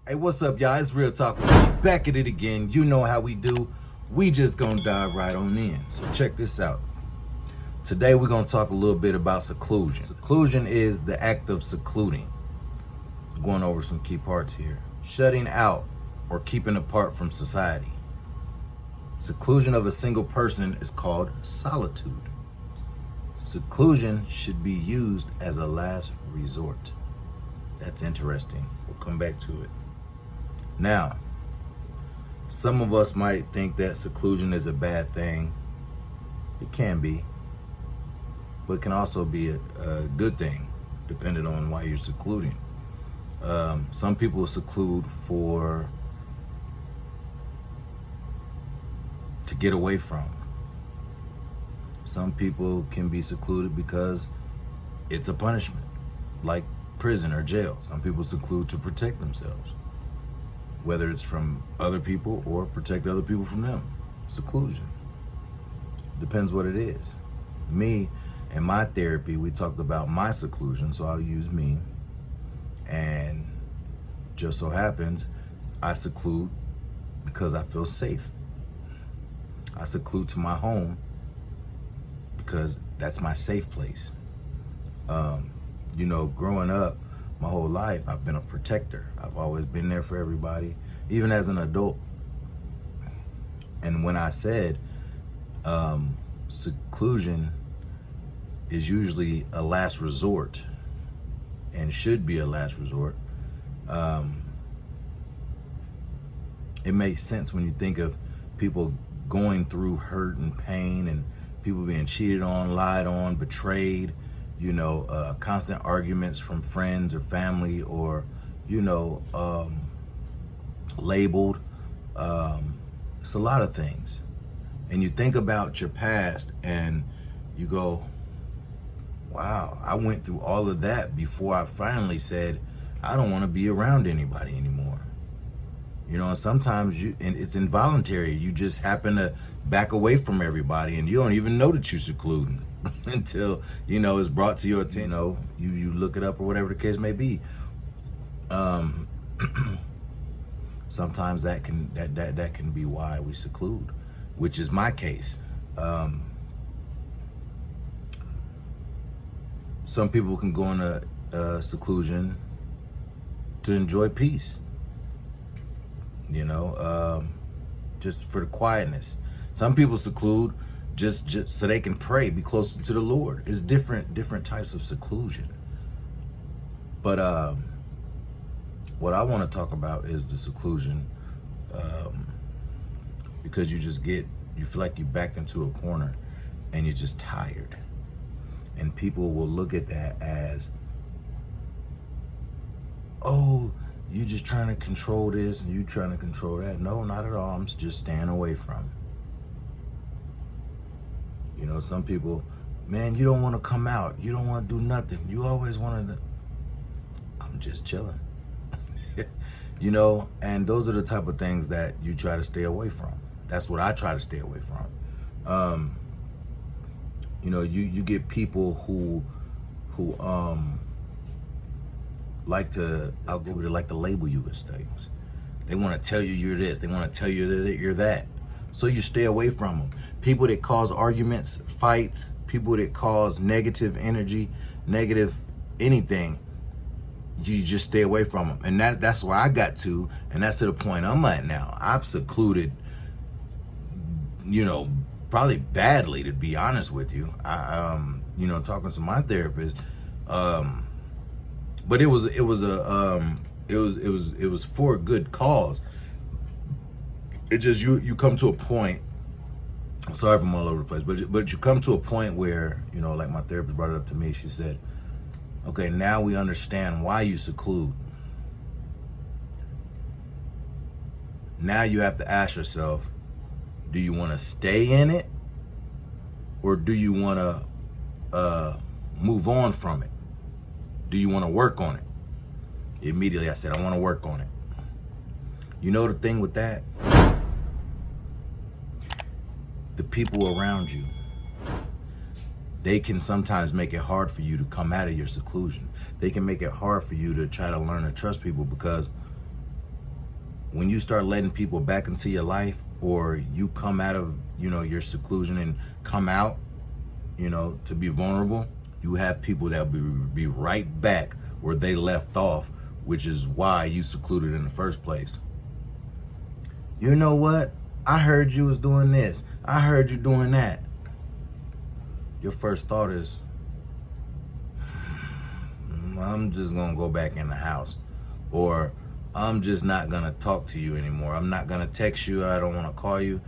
Hey, what's up, y'all? It's Real Talk. Back at it again. You know how we do. We just gonna dive right on in. So check this out. Today we're gonna talk a little bit about seclusion. Seclusion is the act of secluding. Going over some key parts here. Shutting out or keeping apart from society. Seclusion of a single person is called solitude. Seclusion should be used as a last resort. That's interesting. We'll come back to it. Now, some of us might think that seclusion is a bad thing. It can be, but it can also be a good thing, depending on why you're secluding. Some people seclude to get away from. Some people can be secluded because it's a punishment, like prison or jail. Some people seclude to protect themselves, whether it's from other people or protect other people from them. Seclusion. Depends what it is. Me and my therapy, we talked about my seclusion, so I'll use me. And just so happens, I seclude because I feel safe. I seclude to my home because that's my safe place. Growing up, my whole life, I've been a protector. I've always been there for everybody, even as an adult. And when I said seclusion is usually a last resort and should be a last resort, it makes sense when you think of people going through hurt and pain and people being cheated on, lied on, betrayed, constant arguments from friends or family, or, labeled. It's a lot of things. And you think about your past and you go, wow, I went through all of that before I finally said, I don't want to be around anybody anymore. And sometimes it's involuntary. You just happen to back away from everybody and you don't even know that you're secluding until, it's brought to your attention. You look it up or whatever the case may be. Sometimes that can be why we seclude, which is my case. Some people can go into seclusion to enjoy peace, just for the quietness. Some people seclude just so they can pray, be closer to the Lord. It's different types of seclusion. But what I want to talk about is the seclusion, because you feel like you backed into a corner and you're just tired. And people will look at that as, oh, you just trying to control this and you trying to control that. No, not at all. I'm just staying away from. Some people, man, you don't want to come out. You don't want to do nothing. You always want to. I'm just chilling. And those are the type of things that you try to stay away from. That's what I try to stay away from. You get people who like to label you as things. They want to tell you you're this. They want to tell you that you're that. So you stay away from them. People that cause arguments, fights, people that cause negative energy, negative anything, you just stay away from them. And that's where I got to, and that's to the point I'm at now. I've secluded, probably badly, to be honest with you. I talking to my therapist, but it was for a good cause. It just you come to a point. I'm sorry if I'm all over the place, but you come to a point where like my therapist brought it up to me. She said, "Okay, now we understand why you seclude. Now you have to ask yourself, do you want to stay in it, or do you want to move on from it? Do you want to work on it?" Immediately I said, I want to work on it. The thing with that, the people around you, they can sometimes make it hard for you to come out of your seclusion. They can make it hard for you to try to learn to trust people because when you start letting people back into your life, or you come out of, your seclusion and come out, to be vulnerable, you have people that will be right back where they left off, which is why you secluded in the first place. You know what? I heard you was doing this. I heard you doing that. Your first thought is, I'm just gonna go back in the house, or I'm just not gonna talk to you anymore. I'm not gonna text you. I don't want to call you,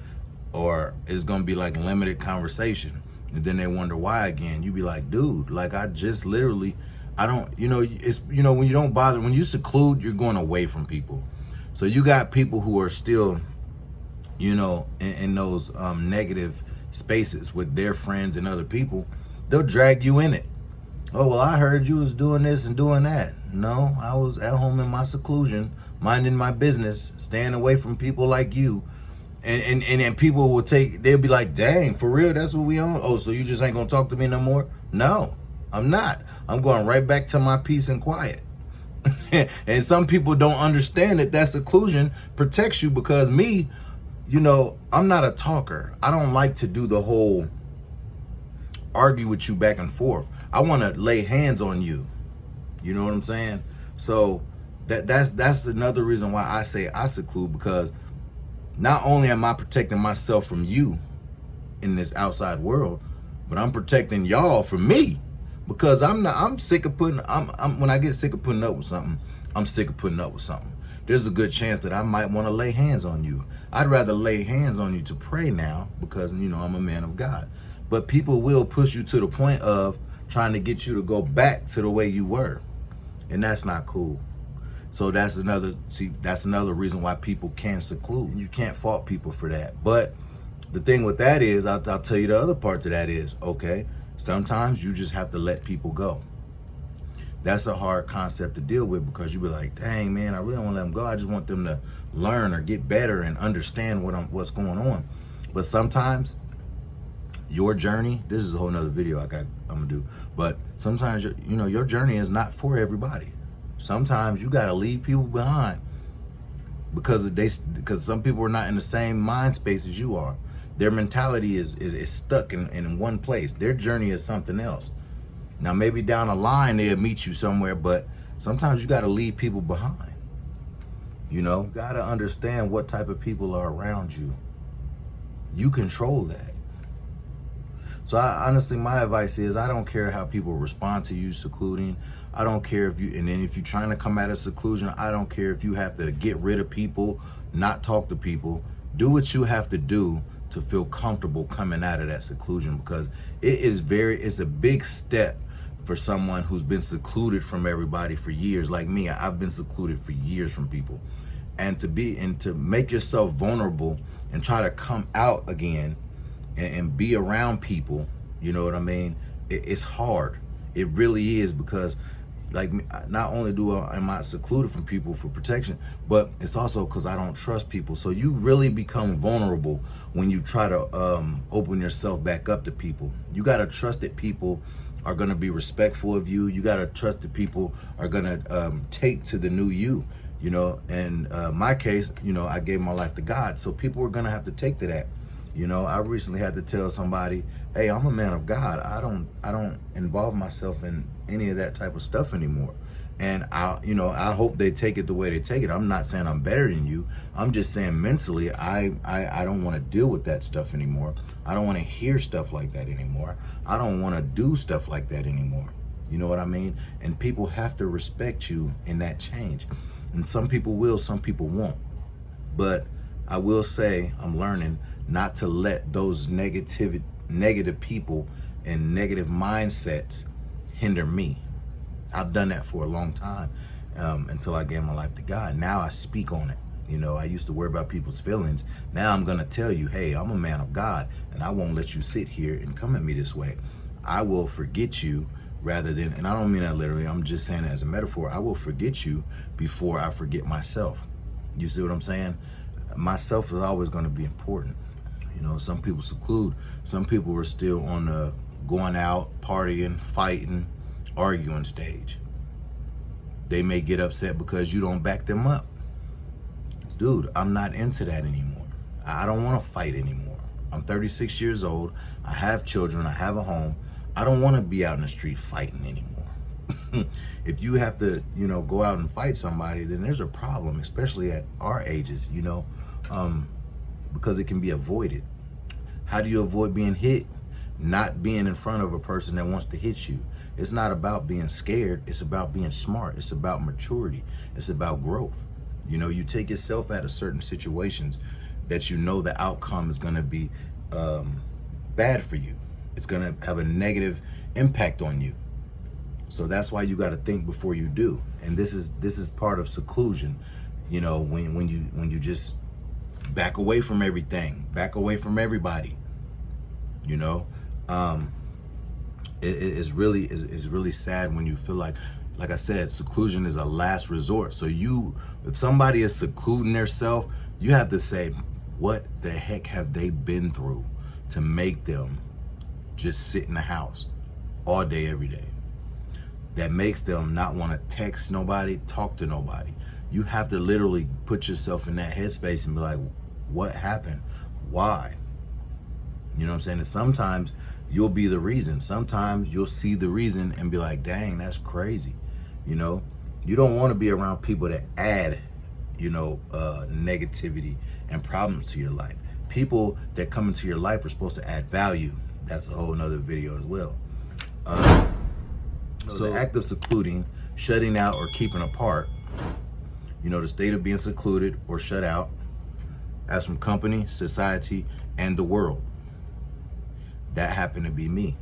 or it's gonna be like limited conversation. And then they wonder why again. You be like, dude, like I just literally, I don't, it's, when you don't bother, when you seclude, you're going away from people. So you got people who are still, in those negative spaces with their friends and other people. They'll drag you in it. Oh, well, I heard you was doing this and doing that. No, I was at home in my seclusion, minding my business, staying away from people like you. And people will they'll be like, dang, for real, that's what we on? Oh, so you just ain't gonna talk to me no more? No, I'm not. I'm going right back to my peace and quiet. And some people don't understand that seclusion protects you, because me, I'm not a talker. I don't like to do the whole argue with you back and forth. I want to lay hands on you. You know what I'm saying? So that's another reason why I say I seclude, because not only am I protecting myself from you in this outside world, but I'm protecting y'all from me, because I'm sick of when I get sick of putting up with something, I'm sick of putting up with something. There's a good chance that I might want to lay hands on you. I'd rather lay hands on you to pray now, because I'm a man of God. But people will push you to the point of trying to get you to go back to the way you were. And that's not cool. So that's another reason why people can seclude. You can't fault people for that. But the thing with that is, I'll tell you the other part to that is, okay, sometimes you just have to let people go. That's a hard concept to deal with, because you be like, dang, man, I really don't want to let them go. I just want them to learn or get better and understand what's going on. But sometimes your journey, this is a whole nother video I'm gonna do, but sometimes your journey is not for everybody. Sometimes you gotta leave people behind because some people are not in the same mind space as you are. Their mentality is stuck in one place. Their journey is something else. Now maybe down the line they'll meet you somewhere, but sometimes you gotta leave people behind. You gotta understand what type of people are around you. You control that. So honestly, my advice is, I don't care how people respond to you secluding. I don't care if you're trying to come out of seclusion, I don't care if you have to get rid of people, not talk to people. Do what you have to do to feel comfortable coming out of that seclusion, because it's a big step for someone who's been secluded from everybody for years. Like me, I've been secluded for years from people. And to make yourself vulnerable and try to come out again and be around people, you know what I mean? It's hard. It really is, because like, not only am I secluded from people for protection, but it's also because I don't trust people. So you really become vulnerable when you try to open yourself back up to people. You got to trust that people are going to be respectful of you. You got to trust that people are going to take to the new you, and my case, I gave my life to God. So people are going to have to take to that. I recently had to tell somebody, hey, I'm a man of God. I don't involve myself in any of that type of stuff anymore. And I hope they take it the way they take it. I'm not saying I'm better than you. I'm just saying mentally, I don't want to deal with that stuff anymore. I don't want to hear stuff like that anymore. I don't want to do stuff like that anymore. You know what I mean? And people have to respect you in that change. And some people will, some people won't. But I will say I'm learning not to let those negative people and negative mindsets hinder me. I've done that for a long time, until I gave my life to God. Now I speak on it. I used to worry about people's feelings. Now I'm gonna tell you, hey, I'm a man of God, and I won't let you sit here and come at me this way. I will forget you rather than, and I don't mean that literally, I'm just saying it as a metaphor. I will forget you before I forget myself. You see what I'm saying? Myself is always gonna be important. Some people seclude. Some people are still on the going out, partying, fighting, arguing stage. They may get upset because you don't back them up. dude, I'm not into that anymore. I don't want to fight anymore. I'm 36 years old. I have children. I have a home. I don't want to be out in the street fighting anymore. If you have to, go out and fight somebody, then there's a problem, especially at our ages, because it can be avoided. How do you avoid being hit? Not being in front of a person that wants to hit you. It's not about being scared. It's about being smart. It's about maturity. It's about growth. You take yourself out of certain situations that the outcome is going to be bad for you. It's going to have a negative impact on you. So that's why you got to think before you do. And this is part of seclusion. When you just back away from everything, back away from everybody. It's really sad when you feel like I said, seclusion is a last resort. So if somebody is secluding themselves, you have to say, what the heck have they been through to make them just sit in the house all day, every day? That makes them not want to text nobody, talk to nobody. You have to literally put yourself in that headspace and be like, what happened? Why? You know what I'm saying? And sometimes you'll be the reason. Sometimes you'll see the reason and be like, dang, that's crazy. You don't want to be around people that add, negativity and problems to your life. People that come into your life are supposed to add value. That's a whole nother video as well. So the act of secluding, shutting out or keeping apart, the state of being secluded or shut out as from company, society, and the world. That happened to be me.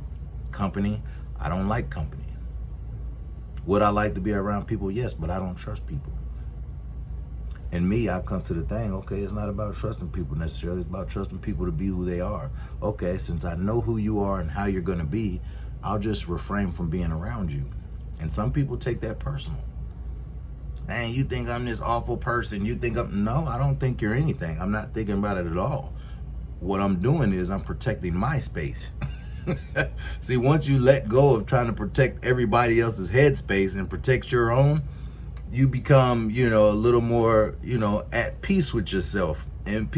Company, I don't like company. Would I like to be around people? Yes, but I don't trust people. And me, I've come to the thing, okay, it's not about trusting people necessarily, it's about trusting people to be who they are. Okay, since I know who you are and how you're gonna be, I'll just refrain from being around you. And some people take that personal. Man, you think I'm this awful person, no, I don't think you're anything. I'm not thinking about it at all. What I'm doing is I'm protecting my space. See, once you let go of trying to protect everybody else's headspace and protect your own, you become, a little more, at peace with yourself. And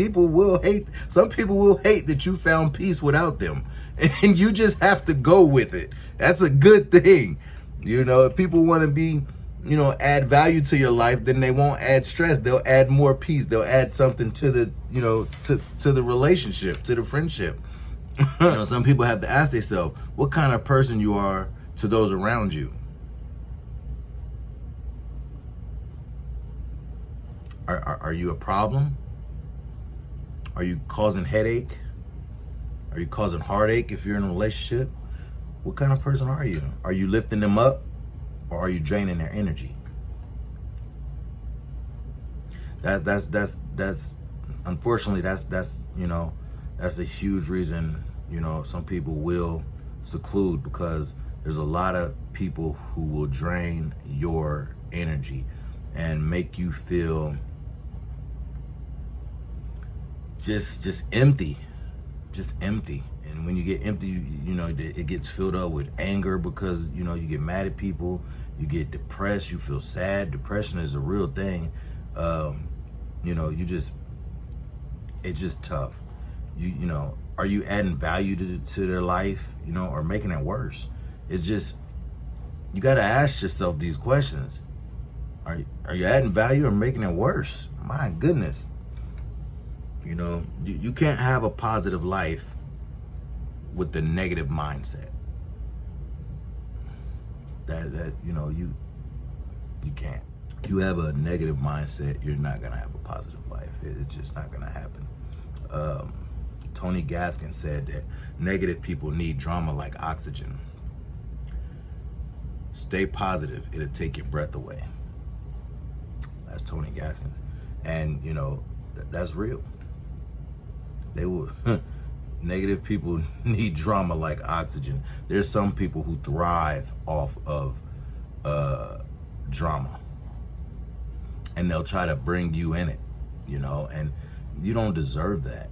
some people will hate that you found peace without them. And you just have to go with it. That's a good thing. If people want to be, add value to your life, then they won't add stress. They'll add more peace. They'll add something to the, to the relationship, to the friendship. Some people have to ask themselves what kind of person you are to those around you. Are you a problem? Are you causing headache? Are you causing heartache if you're in a relationship? What kind of person are you? Are you lifting them up or are you draining their energy? That's unfortunately that's a huge reason, some people will seclude, because there's a lot of people who will drain your energy and make you feel just empty. And when you get empty, it gets filled up with anger because, you get mad at people, you get depressed, you feel sad. Depression is a real thing. It's just tough. Are you adding value to their life, or making it worse? It's just, you got to ask yourself these questions. Are you adding value or making it worse? My goodness. You can't have a positive life with the negative mindset. You can't. You have a negative mindset, you're not gonna have a positive life. It's just not gonna happen. Tony Gaskin said that negative people need drama like oxygen. Stay positive, it'll take your breath away. That's Tony Gaskin. And that's real. They will. Negative people need drama like oxygen. There's some people who thrive off of drama, and they'll try to bring you in it, and you don't deserve that.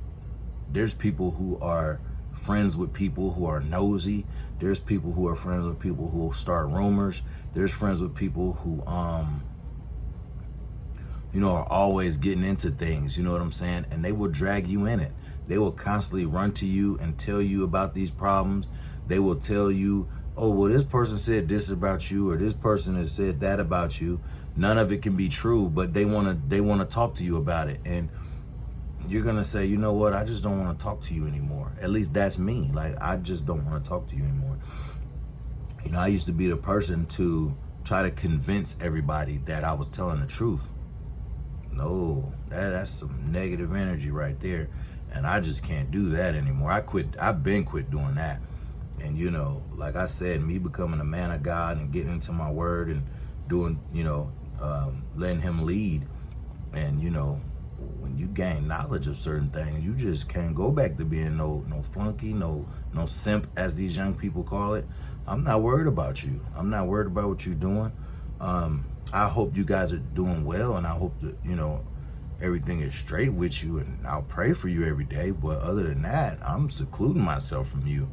There's people who are friends with people who are nosy. There's people who are friends with people who start rumors. There's friends with people are always getting into things, you know what I'm saying? And they will drag you in it. They will constantly run to you and tell you about these problems. They will tell you, oh, well, this person said this about you, or this person has said that about you. None of it can be true, but they want to talk to you about it. And you're going to say, you know what? I just don't want to talk to you anymore. At least that's me. Like, I just don't want to talk to you anymore. I used to be the person to try to convince everybody that I was telling the truth. No, that's some negative energy right there. And I just can't do that anymore. I've been quit doing that. And, like I said, me becoming a man of God and getting into my word and doing, letting him lead. And, when you gain knowledge of certain things, you just can't go back to being no flunky, no simp, as these young people call it. I'm not worried about you. I'm not worried about what you're doing. I hope you guys are doing well, and I hope that, everything is straight with you, and I'll pray for you every day. But other than that, I'm secluding myself from you.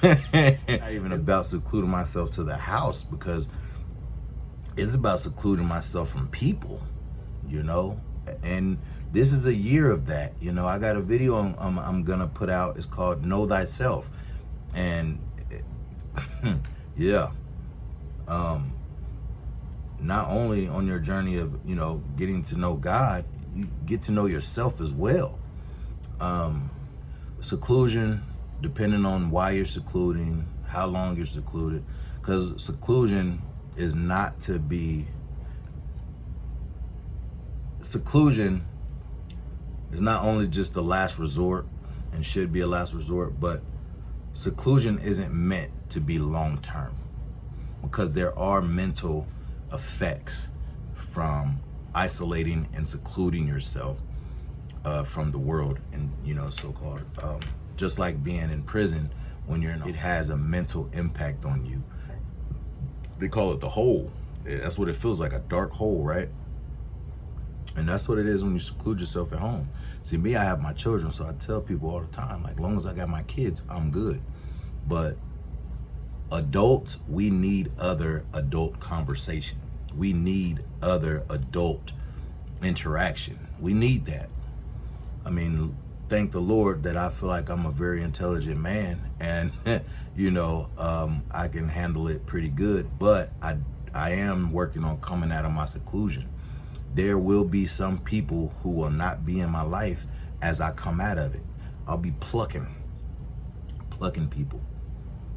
Not even about secluding myself to the house, because it's about secluding myself from people, and this is a year of that. I got a video I'm gonna put out. It's called Know Thyself. And yeah, not only on your journey of getting to know God, you get to know yourself as well. Seclusion, depending on why you're secluding, how long you're secluded, because seclusion is not to be. Seclusion is not only just the last resort and should be a last resort, but seclusion isn't meant to be long term, because there are mental effects from isolating and secluding yourself from the world, and so-called just like being in prison. When you're it has a mental impact on you. They call it the hole. That's what it feels like, a dark hole, right? And that's what it is when you seclude yourself at home. See, me, I have my children, so I tell people all the time, like, long as I got my kids, I'm good. But adults, we need other adult conversation. We need other adult interaction. We need that. I mean, thank the Lord that I feel like I'm a very intelligent man, and I can handle it pretty good. But I am working on coming out of my seclusion. There will be some people who will not be in my life as I come out of it. I'll be plucking people,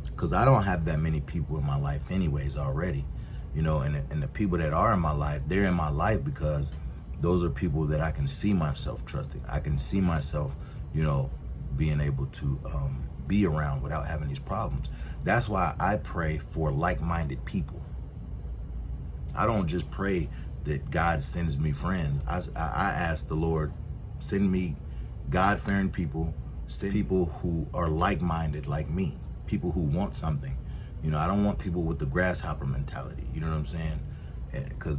because I don't have that many people in my life anyways already, and the people that are in my life, they're in my life because those are people that I can see myself trusting. I can see myself, being able to be around without having these problems. That's why I pray for like-minded people. I don't just pray that God sends me friends. I ask the Lord, send me God-fearing people, send people who are like-minded like me, people who want something. I don't want people with the grasshopper mentality, you know what I'm saying? Because,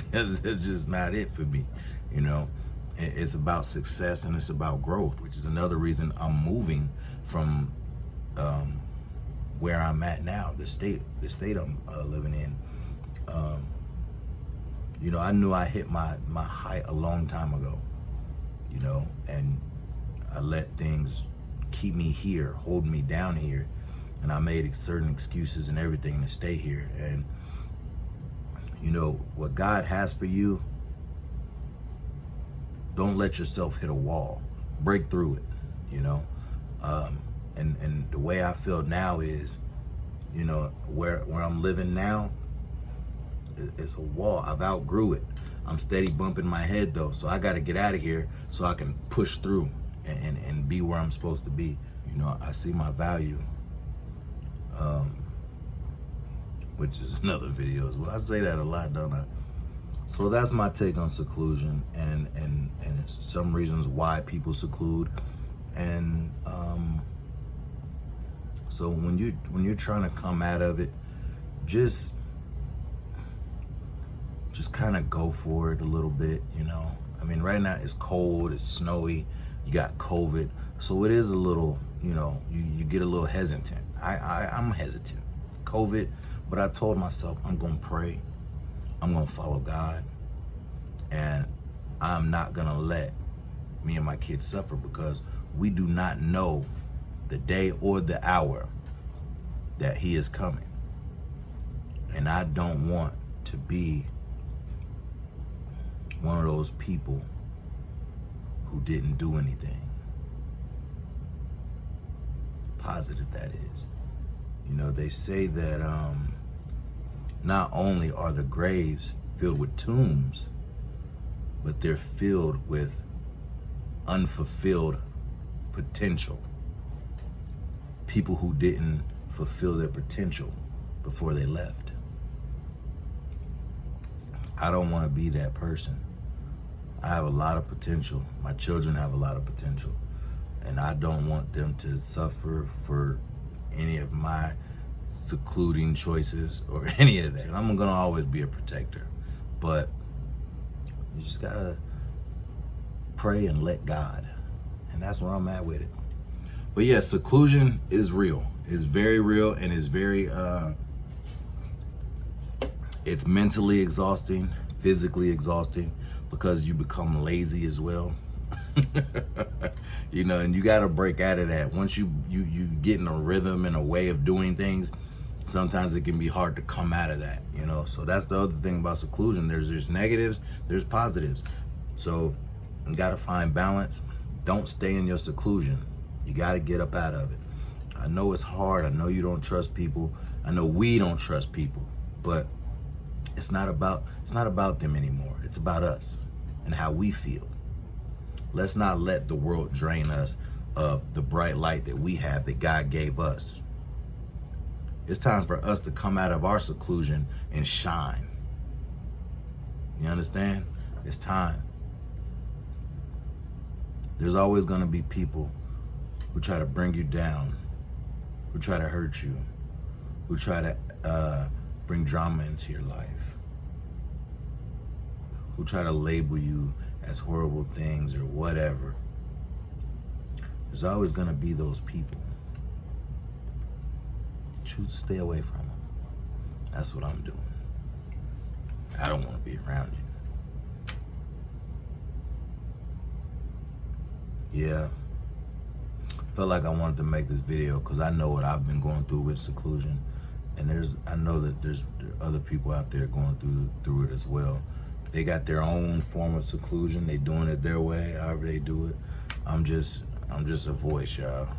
that's just not it for me, It's about success and it's about growth, which is another reason I'm moving from where I'm at now, the state I'm living in. I knew I hit my height a long time ago, and I let things keep me here, hold me down here, and I made certain excuses and everything to stay here. And what God has for you, don't let yourself hit a wall. Break through it, and the way I feel now is, where I'm living now, it's a wall. I've outgrew it. I'm steady bumping my head though, so I got to get out of here so I can push through and be where I'm supposed to be. I see my value, which is another video as well. I say that a lot, don't I? So that's my take on seclusion and some reasons why people seclude. And so when you're trying to come out of it, just kind of go for it a little bit, I mean, right now it's cold, it's snowy, you got COVID, so it is a little, you get a little hesitant. I'm hesitant, COVID, but I told myself I'm gonna pray. I'm gonna follow God, and I'm not gonna let me and my kids suffer, because we do not know the day or the hour that he is coming. And I don't want to be one of those people who didn't do anything. Positive, that is. You know, they say that not only are the graves filled with tombs, but they're filled with unfulfilled potential. People who didn't fulfill their potential before they left. I don't want to be that person. I have a lot of potential. My children have a lot of potential. And I don't want them to suffer for any of my secluding choices or any of that. I'm gonna always be a protector, but you just gotta pray and let God. And that's where I'm at with it. But yeah, seclusion is real. It's very real, and it's very, it's mentally exhausting, physically exhausting, because you become lazy as well. You know, and you got to break out of that. Once you get in a rhythm and a way of doing things, sometimes it can be hard to come out of that, you know. So that's the other thing about seclusion. There's negatives, there's positives. So you got to find balance. Don't stay in your seclusion. You got to get up out of it. I know it's hard. I know you don't trust people. I know we don't trust people, but it's not about them anymore. It's about us and how we feel. Let's not let the world drain us of the bright light that we have, that God gave us. It's time for us to come out of our seclusion and shine. You understand? It's time. There's always going to be people who try to bring you down, who try to hurt you, who try to bring drama into your life, who try to label you as horrible things or whatever. There's always going to be those people. Choose to stay away from them. That's what I'm doing. I don't want to be around you. Yeah. Felt like I wanted to make this video because I know what I've been going through with seclusion, and I know that there are other people out there going through it as well. They got their own form of seclusion. They doing it their way, however they do it. I'm just a voice, y'all.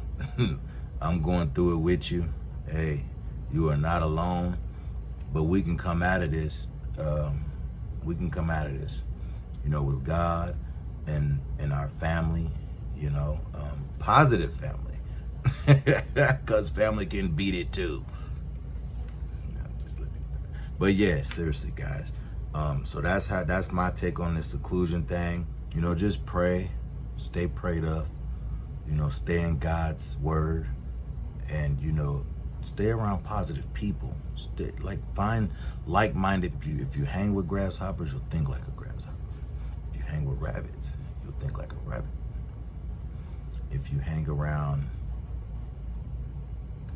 I'm going through it with you. Hey, you are not alone, but we can come out of this. We can come out of this, you know, with God and our family, you know, positive family, because family can beat it too. But yeah, seriously, guys. So that's my take on this seclusion thing. You know, just pray, stay prayed up, you know, stay in God's word, and, you know, stay around positive people. Find like-minded. If you hang with grasshoppers, you'll think like a grasshopper. If you hang with rabbits, you'll think like a rabbit. If you hang around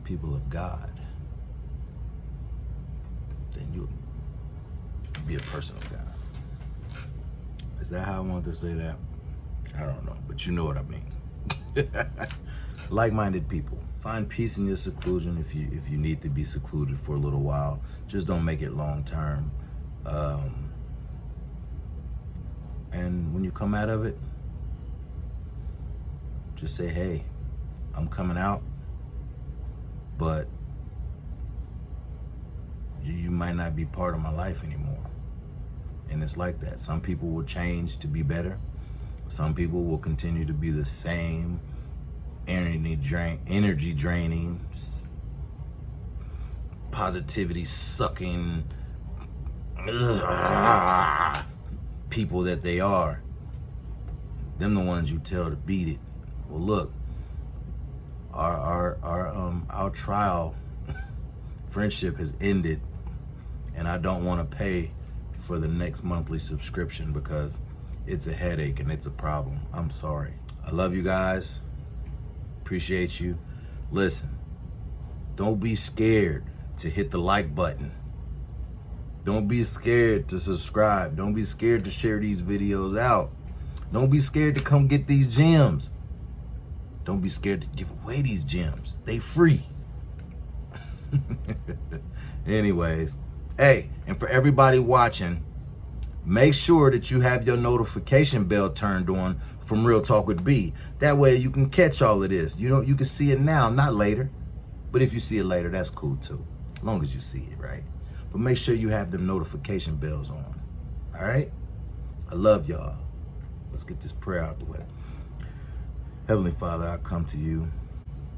people of God, then you'll be a person of God. Is that how I want to say that? I don't know, but you know what I mean. Like-minded people. Find peace in your seclusion if you need to be secluded for a little while. Just don't make it long term. And when you come out of it, just say, hey, I'm coming out, but you might not be part of my life anymore. And it's like that. Some people will change to be better. Some people will continue to be the same energy draining, positivity sucking people that they are. Them the ones you tell to beat it. Well, look, our trial friendship has ended, and I don't want to pay for the next monthly subscription because it's a headache and it's a problem. I'm sorry. I love you guys. Appreciate you. Listen, don't be scared to hit the like button. Don't be scared to subscribe. Don't be scared to share these videos out. Don't be scared to come get these gems. Don't be scared to give away these gems. They free. Anyways, hey, and for everybody watching, make sure that you have your notification bell turned on from Real Talk with B. That way you can catch all of this. You can see it now, not later. But if you see it later, that's cool too. As long as you see it, right? But make sure you have them notification bells on. All right? I love y'all. Let's get this prayer out the way. Heavenly Father, I come to you.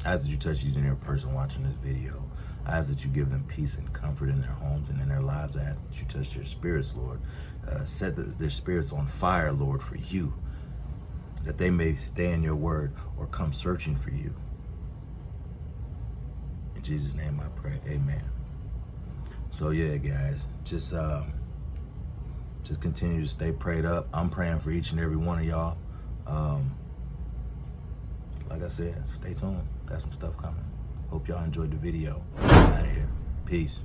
I ask that you touch each and every person watching this video. I ask that you give them peace and comfort in their homes and in their lives. I ask that you touch their spirits, Lord. Set their spirits on fire, Lord, for you, that they may stay in your word or come searching for you. In Jesus' name I pray, amen. So yeah, guys, just continue to stay prayed up. I'm praying for each and every one of y'all. Like I said, stay tuned. Got some stuff coming. Hope y'all enjoyed the video. Out of here. Peace.